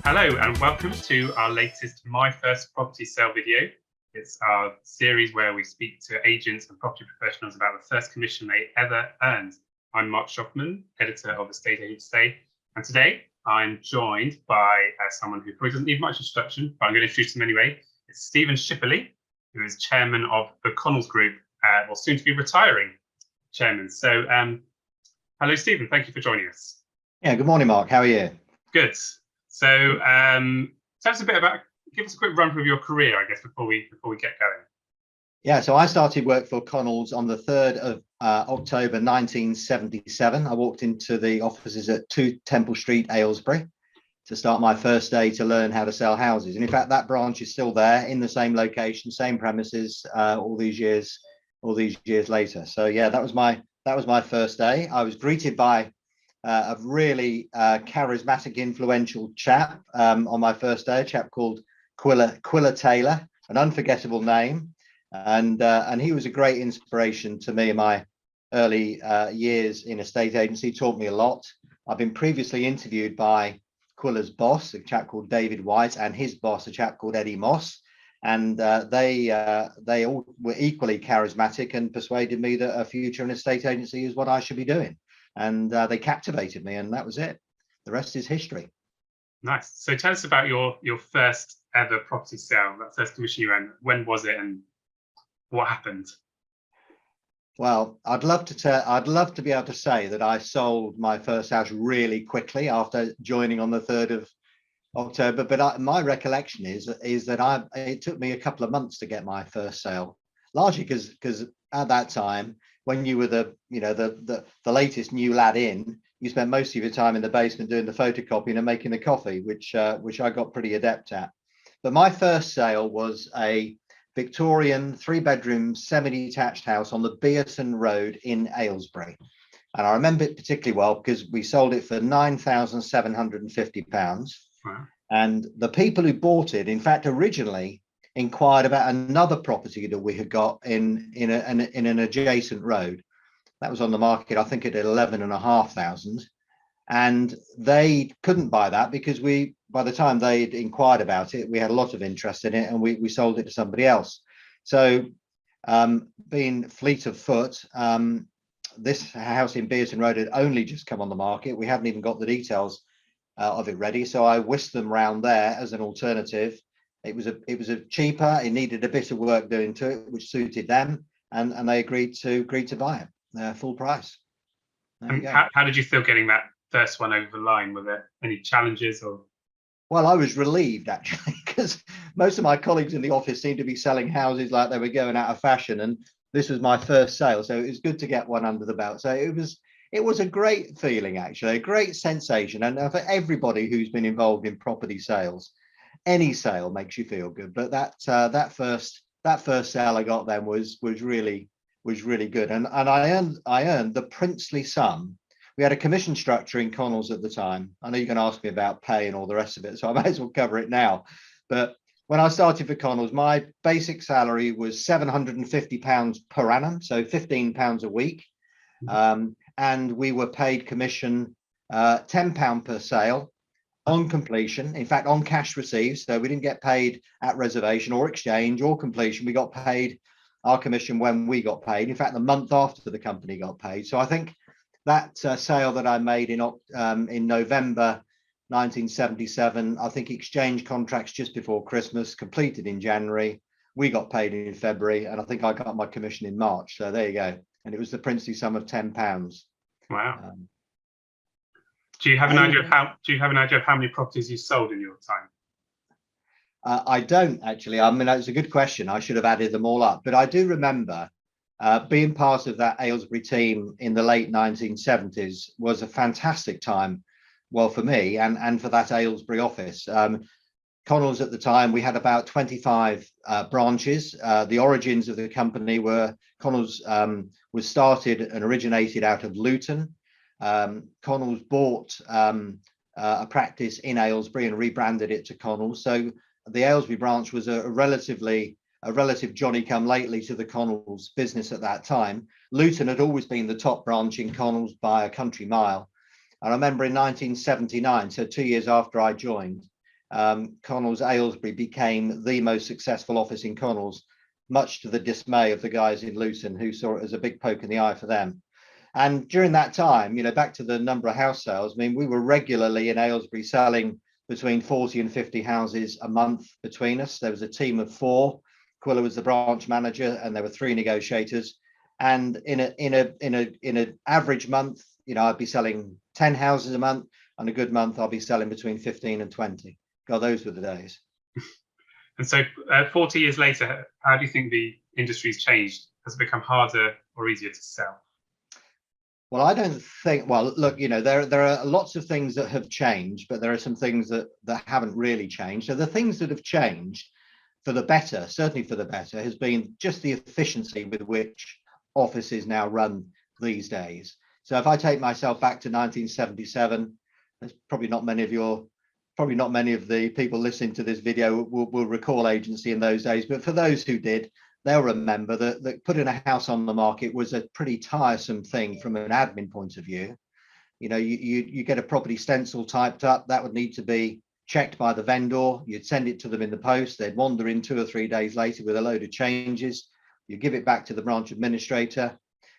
Hello and welcome to our latest My First Property Sale video. It's our series where we speak to agents and property professionals about the first commission they ever earned. I'm Marc Shoffman, editor of Estate Agents Today, and today I'm joined by someone who probably doesn't need much introduction, but I'm going to introduce him anyway. It's Stephen Shipperley, who is chairman of the Connells Group, soon to be retiring chairman. So hello Stephen, thank you for joining us. Yeah, good morning Mark, how are you? Good. So tell us a bit about, give us a quick run through of your career, I guess, before we get going. Yeah, so I started work for Connells on the 3rd of October 1977. I walked into the offices at 2 Temple Street, Aylesbury, to start my first day to learn how to sell houses. And in fact, that branch is still there in the same location, same premises, all these years later. So yeah, that was my first day. I was greeted by a really charismatic, influential chap on my first day, a chap called Quilla Taylor, an unforgettable name. And he was a great inspiration to me in my early years in estate agency. He taught me a lot. I've been previously interviewed by Quilla's boss, a chap called David White, and his boss, a chap called Eddie Moss. And they all were equally charismatic and persuaded me that a future in estate agency is what I should be doing. And they captivated me, and that was it. The rest is history. Nice. So tell us about your first ever property sale, that first commission you earned. When was it, and what happened? Well, I'd love to be able to say that I sold my first house really quickly after joining on the 3rd of October, but my recollection is that it took me a couple of months to get my first sale, largely because at that time, when you were the latest new lad in, you spent most of your time in the basement doing the photocopying and making the coffee, which I got pretty adept at. But my first sale was a Victorian 3-bedroom semi-detached house on the Beerton Road in Aylesbury. And I remember it particularly well because we sold it for £9,750. Wow. And the people who bought it, in fact, originally inquired about another property that we had got in an adjacent road that was on the market, I think, at 11,500, and they couldn't buy that because by the time they'd inquired about it, we had a lot of interest in it, and we sold it to somebody else. So being fleet of foot, this house in Beerton Road had only just come on the market. We hadn't even got the details of it ready, so I whisked them round there as an alternative. It was a cheaper. It needed a bit of work doing to it, which suited them, and they agreed to buy it full price. How did you feel getting that first one over the line? Were there any challenges or? Well, I was relieved actually, because most of my colleagues in the office seemed to be selling houses like they were going out of fashion, and this was my first sale, so it was good to get one under the belt. So it was a great feeling, actually, a great sensation, and for everybody who's been involved in property sales. Any sale makes you feel good, but that first sale I got then was really good, and I earned the princely sum. We had a commission structure in Connells at the time. I know you're going to ask me about pay and all the rest of it, so I might as well cover it now. But when I started for Connells, my basic salary was £750 per annum, so £15 a week, and we were paid commission £10 per sale. On completion, in fact, on cash received. So we didn't get paid at reservation or exchange or completion. We got paid our commission when we got paid. In fact, the month after the company got paid. So I think that sale that I made in November 1977, I think exchange contracts just before Christmas, completed in January. We got paid in February, and I think I got my commission in March. So there you go. And it was the princely sum of £10. Wow. Do you have an idea of how many properties you sold in your time? I don't actually. I mean, that's a good question. I should have added them all up, but I do remember being part of that Aylesbury team in the late 1970s was a fantastic time. Well, for me and for that Aylesbury office. Connells at the time, we had about 25 branches. The origins of the company were Connells was started and originated out of Luton. Connells bought a practice in Aylesbury and rebranded it to Connells. So the Aylesbury branch was a relative Johnny-come-lately to the Connells business at that time. Luton had always been the top branch in Connells by a country mile. I remember in 1979, so 2 years after I joined, Connells Aylesbury became the most successful office in Connells, much to the dismay of the guys in Luton, who saw it as a big poke in the eye for them. And during that time, back to the number of house sales, I mean, we were regularly in Aylesbury selling between 40 and 50 houses a month between us. There was a team of 4. Quilla was the branch manager, and there were 3 negotiators. And in an average month, I'd be selling 10 houses a month. On a good month, I'll be selling between 15 and 20. God, those were the days. And so 40 years later, how do you think the industry's changed? Has it become harder or easier to sell? Well, I don't think, well, look, there are lots of things that have changed, but there are some things that haven't really changed. So the things that have changed for the better, certainly for the better, has been just the efficiency with which offices now run these days. So if I take myself back to 1977, there's probably not many of the people listening to this video will recall agency in those days, but for those who did, they'll remember that putting a house on the market was a pretty tiresome thing from an admin point of view. You get a property stencil typed up, that would need to be checked by the vendor. You'd send it to them in the post. They'd wander in 2 or 3 days later with a load of changes. You give it back to the branch administrator.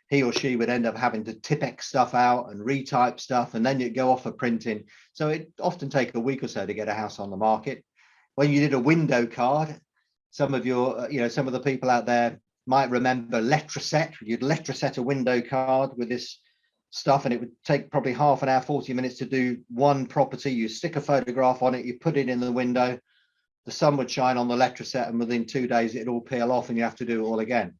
He or she would end up having to Tipex stuff out and retype stuff, and then you'd go off for printing. So it often take a week or so to get a house on the market. When you did a window card, some of the people out there might remember Letraset. You'd Letraset a window card with this stuff, and it would take probably half an hour, 40 minutes to do one property. You stick a photograph on it, you put it in the window, the sun would shine on the Letraset, and within 2 days it'd all peel off and you have to do it all again.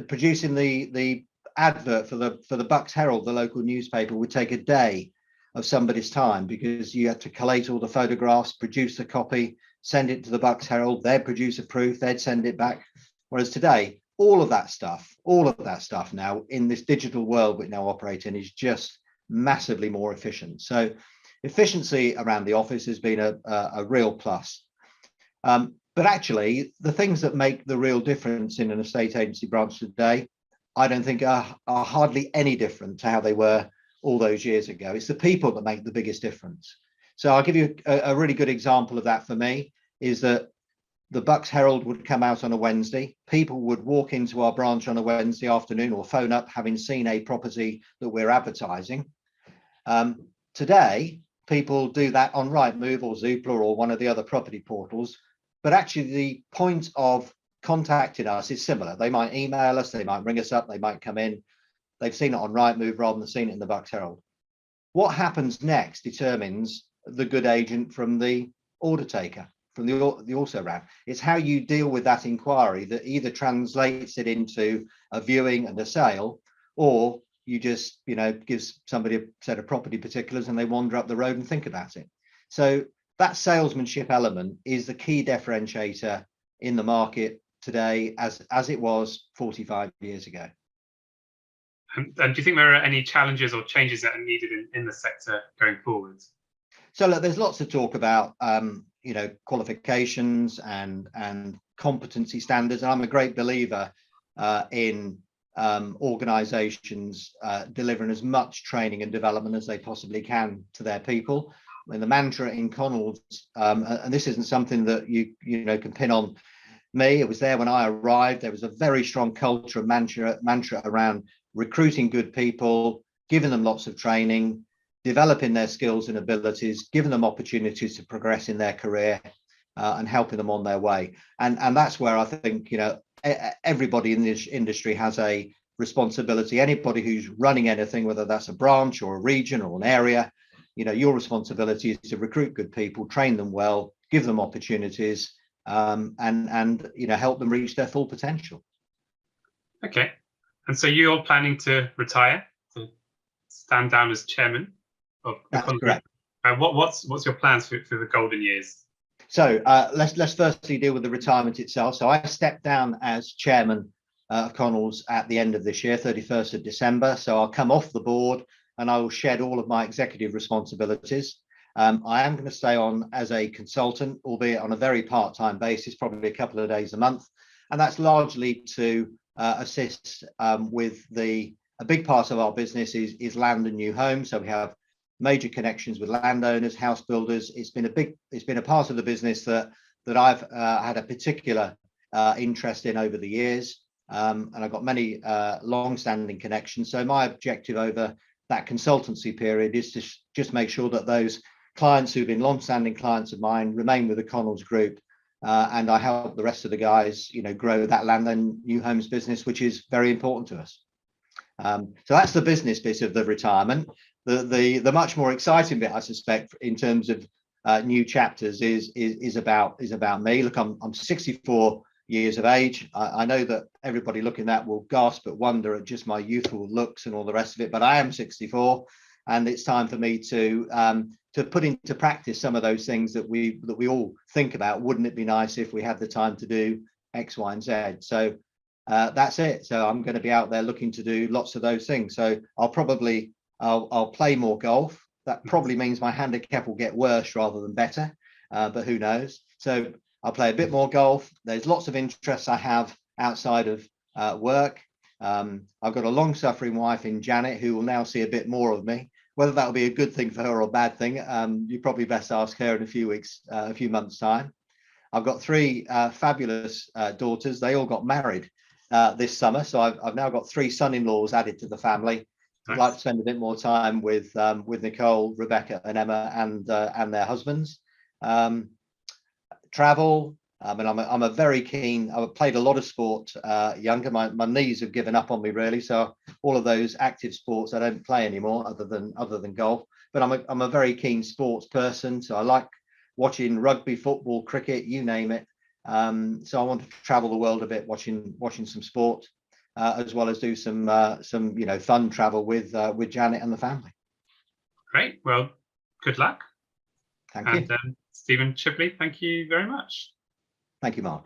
Producing the advert for the Bucks Herald, the local newspaper, would take a day of somebody's time, because you had to collate all the photographs, produce the copy, send it to the Bucks Herald, they'd produce a proof, they'd send it back. Whereas today, all of that stuff now in this digital world we now operate in is just massively more efficient. So efficiency around the office has been a real plus. But actually, the things that make the real difference in an estate agency branch today, I don't think are hardly any different to how they were all those years ago. It's the people that make the biggest difference. So I'll give you a really good example of that for me, is that the Bucks Herald would come out on a Wednesday. People would walk into our branch on a Wednesday afternoon or phone up having seen a property that we're advertising. Today, people do that on Rightmove or Zoopla or one of the other property portals. But actually, the point of contacting us is similar. They might email us, they might ring us up, they might come in. They've seen it on Rightmove rather than seen it in the Bucks Herald. What happens next determines the good agent from the order taker, from the also ran. It's how you deal with that inquiry that either translates it into a viewing and a sale, or you just give somebody a set of property particulars and they wander up the road and think about it. So that salesmanship element is the key differentiator in the market today, as it was 45 years ago. And do you think there are any challenges or changes that are needed in the sector going forward? So look, there's lots of talk about qualifications and competency standards, and I'm a great believer in organizations delivering as much training and development as they possibly can to their people. I mean, the mantra in Connells, and this isn't something that you can pin on me. It was there when I arrived. There was a very strong culture and mantra around recruiting good people, giving them lots of training, developing their skills and abilities, giving them opportunities to progress in their career, and helping them on their way. And that's where I think everybody in this industry has a responsibility. Anybody who's running anything, whether that's a branch or a region or an area, your responsibility is to recruit good people, train them well, give them opportunities, and help them reach their full potential. Okay, and so you're planning to retire, to stand down as chairman of the That's correct. What's your plans for the golden years? So let's firstly deal with the retirement itself. So I stepped down as chairman of Connells at the end of this year, 31st of December. So I'll come off the board and I will shed all of my executive responsibilities. I am going to stay on as a consultant, albeit on a very part-time basis, probably a couple of days a month. And that's largely to assist with a big part of our business is land and new homes. So we have major connections with landowners, house builders. It's been a part of the business that I've had a particular interest in over the years, and I've got many long-standing connections. So my objective over that consultancy period is to just make sure that those clients who've been long-standing clients of mine remain with the Connells Group, and I help the rest of the guys, grow that land and new homes business, which is very important to us. So that's the business bit of the retirement. The much more exciting bit, I suspect, in terms of new chapters is about me. Look, I'm 64 years of age. I know that everybody looking at that will gasp at wonder at just my youthful looks and all the rest of it, but I am 64, and it's time for me to put into practice some of those things that we all think about. Wouldn't it be nice if we had the time to do X, Y, and Z? So that's it. So I'm going to be out there looking to do lots of those things. So I'll play more golf. That probably means my handicap will get worse rather than better, but who knows? So I'll play a bit more golf. There's lots of interests I have outside of work. I've got a long-suffering wife in Janet who will now see a bit more of me. Whether that will be a good thing for her or a bad thing, you probably best ask her in a few months' time. I've got three fabulous daughters. They all got married this summer, so I've now got three son-in-laws added to the family. Nice. I'd like to spend a bit more time with Nicole, Rebecca, and Emma, and their husbands. Travel. I mean, I'm a very keen. I've played a lot of sport younger. My knees have given up on me really. So all of those active sports I don't play anymore, other than golf. But I'm a very keen sports person. So I like watching rugby, football, cricket, you name it. So I want to travel the world a bit, watching some sport, as well as do some fun travel with Janet and the family. Great. Well, good luck. Thank you. And Stephen Shipperley, thank you very much. Thank you, Mark.